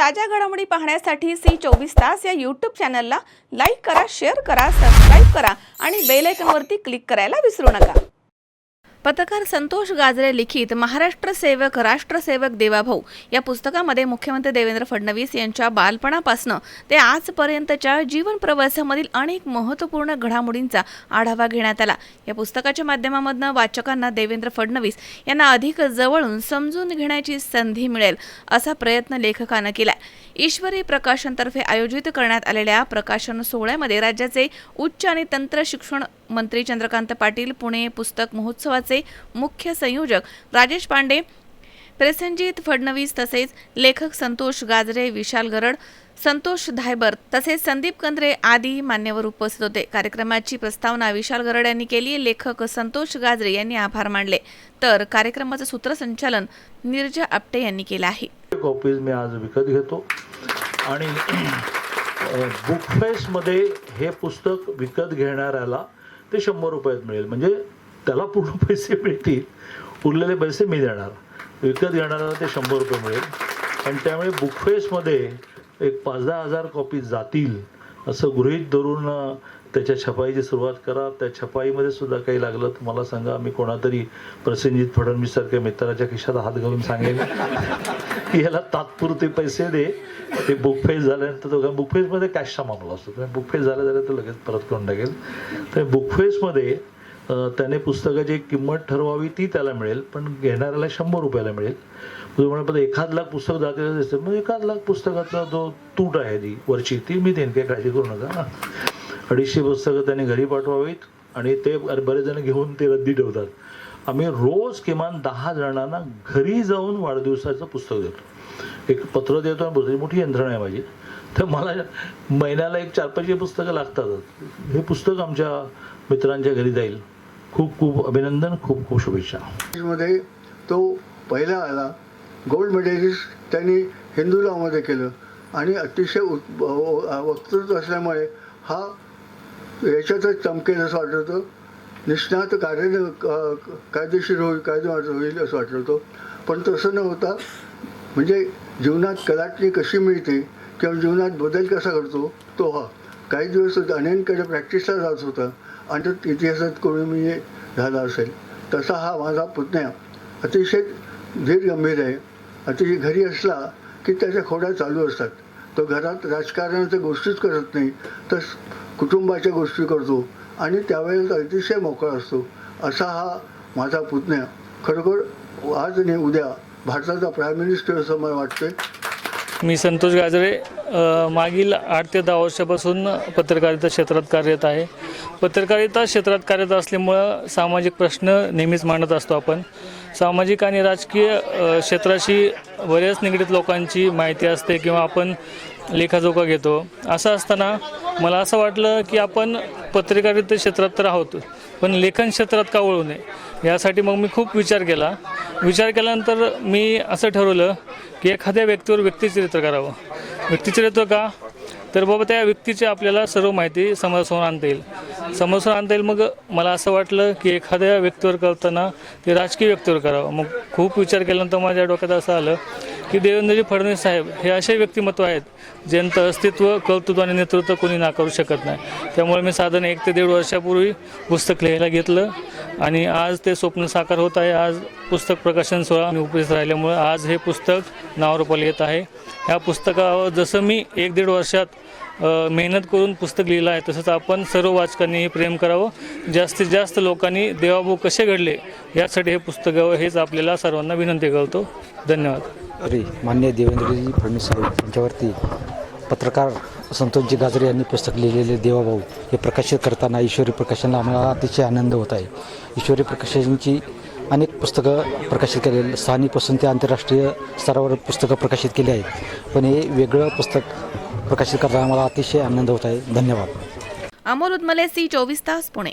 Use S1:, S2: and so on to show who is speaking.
S1: ताज्या घडामोडी पाहण्यासाठी C24 या यूट्यूब चॅनलला लाईक करा, शेअर करा, सबस्क्राईब करा आणि बेल आयकॉनवरती क्लिक करायला विसरू नका। पत्रकार संतोष गाजरे लिखित महाराष्ट्र सेवक राष्ट्रसेवक देवाभाऊ या पुस्तकामध्ये मुख्यमंत्री देवेंद्र फडणवीस यांच्या बालपणापासून ते आजपर्यंतच्या जीवन प्रवासामधील अनेक महत्त्वपूर्ण घडामोडींचा आढावा घेण्यात आला। या पुस्तकाच्या माध्यमातून वाचकांना देवेंद्र फडणवीस यांना अधिक जवळून समजून घेण्याची संधी मिळेल असा प्रयत्न लेखकाने केला। ईश्वरी प्रकाशनतर्फे आयोजित करण्यात आलेल्या प्रकाशन सोहळ्यामध्ये राज्याचे उच्च आणि तंत्र शिक्षण मंत्री चंद्रकांत पाटील, पुणे पुस्तक महोत्सवाचे मुख्य संयोजक राजेश पांडे, प्रसेनजीत फडणवीस तसेच लेखक संतोष गाजरे, विशाल गरड, संतोष धायबर तसेच संदीप कंद्रे आदी मान्यवर उपस्थित होते। कार्यक्रमाची प्रस्तावना विशाल गरड यांनी केली। लेखक संतोष गाजरे यांनी आभार मानले, तर कार्यक्रमाचे सूत्रसंचालन नीरजा आपटे यांनी केले आहे।
S2: कॉपीज मी आज विकत घेतो आणि बुकफेस्ट मध्ये हे पुस्तक विकत घेणाऱ्याला ते 100 रुपयात मिळेल, म्हणजे त्याला पूर्ण पैसे मिळतील, उरलेले पैसे मी देणार। विकत घेणाऱ्याला ते 100 रुपये मिळेल आणि त्यामुळे बुकफेस्टमध्ये एक 5-10 हजार कॉपीज जातील असं गृहीत धरून त्याच्या छपाईची सुरुवात करा। त्या छपाईमध्ये सुद्धा काही लागलं तर मला सांगा, मी कोणातरी प्रसेनजीत फडणवीस सारख्या मित्राच्या खिशात हात घालून सांगेन की याला तात्पुरते पैसे दे। ते बुकफेस्ट झाल्यानंतर तो बुकफेस्टमध्ये कॅशचा मामला असतो, बुकफेस्ट झाल्या तर लगेच परत करून टाकेल। तर बुकफेस्टमध्ये त्याने पुस्तकाची किंमत ठरवावी, ती त्याला मिळेल, पण घेणाऱ्याला 100 रुपयाला मिळेल। म्हणजे 1 लाख पुस्तक जाते असते, मग 1 लाख पुस्तकाचा जो तूट आहे ती वरची ती मी देईन, काही काळजी करू नका। 250 पुस्तकं त्याने घरी पाठवावीत आणि ते बरेच जण घेऊन ते रद्दी ठेवतात। आम्ही रोज किमान 10 जणांना घरी जाऊन वाढदिवसाचं पुस्तक देतो, एक पत्र देतो आणि पुस्तक मोठी यंत्रणा आहे माझी, तर मला महिन्याला 4-5 पुस्तकं लागतातच। हे पुस्तक आमच्या मित्रांच्या घरी जाईल। खूप खूप अभिनंदन, खूप खूप शुभेच्छा।
S3: मध्ये तो पहिला आला, गोल्ड मेडलिस्ट त्यांनी हिंदू लॉमध्ये केलं आणि अतिशय वक्तृत्व असल्यामुळे हा याच्यातच चमकेल असं वाटत होतं। निष्णात कायदेशीर होईल असं वाटत होतं, पण तसं न होता म्हणजे जीवनात कलाटणी कशी मिळते किंवा जीवनात बदल कसा घडतो तो हा काही दिवस अनेकांकडे प्रॅक्टिसला जात होता आणि इतिहासात कोणी मी झाला असेल तसा हा माझा पुतण्या अतिशय धीर गंभीर आहे। अतिशय घरी असला की त्याच्या खोड्या चालू असतात, तो घरात राजकारणाच्या गोष्टीच करत नाही तर कुटुंबाच्या गोष्टी करतो आणि त्यावेळेस अतिशय मोकळा असतो। असा हा माझा पुतण्या खरोखर आज आणि उद्या भारताचा प्राईम मिनिस्टर असं मला वाटतंय।
S4: मी संतोष गाजरे मागील 8 ते 10 वर्षापासून पत्रकारिता क्षेत्रात कार्यरत आहे। पत्रकारिता क्षेत्रात कार्यरत असल्यामुळं सामाजिक प्रश्न नेहमीच मांडत असतो आपण। सामाजिक आणि राजकीय क्षेत्राशी बऱ्याच निगडीत लोकांची माहिती असते किंवा आपण लेखाजोखा घेतो। असं असताना मला असं वाटलं की आपण पत्रकारिता क्षेत्रात तर आहोत, पण लेखन क्षेत्रात का वळू नये, यासाठी मग मी खूप विचार केला। विचार केल्यानंतर मी असं ठरवलं की एखाद्या व्यक्तीवर व्यक्तिचरित्र करावं। व्यक्तिचरित्र का, तर बाबा त्या व्यक्तीची आपल्याला सर्व माहिती समोरासमोर आणता येईल। मग मला असं वाटलं की एखाद्या व्यक्तीवर करताना ते राजकीय व्यक्तीवर करावं। मग खूप विचार केल्यानंतर माझ्या डोक्यात असं आलं की देवेंद्रजी फडणवीस साहेब हे असे व्यक्तिमत्व आहेत ज्यांचं अस्तित्व, कर्तृत्व आणि नेतृत्व कोणी नाकारू शकत नाही। त्यामुळे मी साधारण 1 ते 1.5 वर्षापूर्वी पुस्तक लिहायला घेतलं आणि आज ते स्वप्न साकार होत आहे। आज पुस्तक प्रकाशन सोहळा उपस्थित राहिल्यामुळे आज हे पुस्तक नावारूपाला येत आहे। ह्या पुस्तकावर जसं मी 1-1.5 वर्षात मेहनत करून पुस्तक लिहिलं आहे, तसंच आपण सर्व वाचकांनी प्रेम करावं। जास्तीत जास्त लोकांनी देवाभाऊ कसे घडले यासाठी हे पुस्तक हेच आपल्याला सर्वांना विनंती करतो। धन्यवाद।
S5: माननीय देवेंद्रजी फडणवीस साहेब यांच्यावरती पत्रकार संतोषजी गाजरे यांनी पुस्तक लिहिलेले देवाभाऊ हे प्रकाशित करताना ईश्वरी प्रकाशनला आम्हाला अतिशय आनंद होत आहे। ईश्वरी प्रकाशनची अनेक पुस्तकं प्रकाशित केलेली, स्थानिकपासून ते आंतरराष्ट्रीय स्तरावर पुस्तकं प्रकाशित केली आहेत, पण हे वेगळं पुस्तक प्रकाशित करताना आम्हाला अतिशय आनंद होत आहे। धन्यवाद।
S1: अमोल उदमले, C24 पुणे।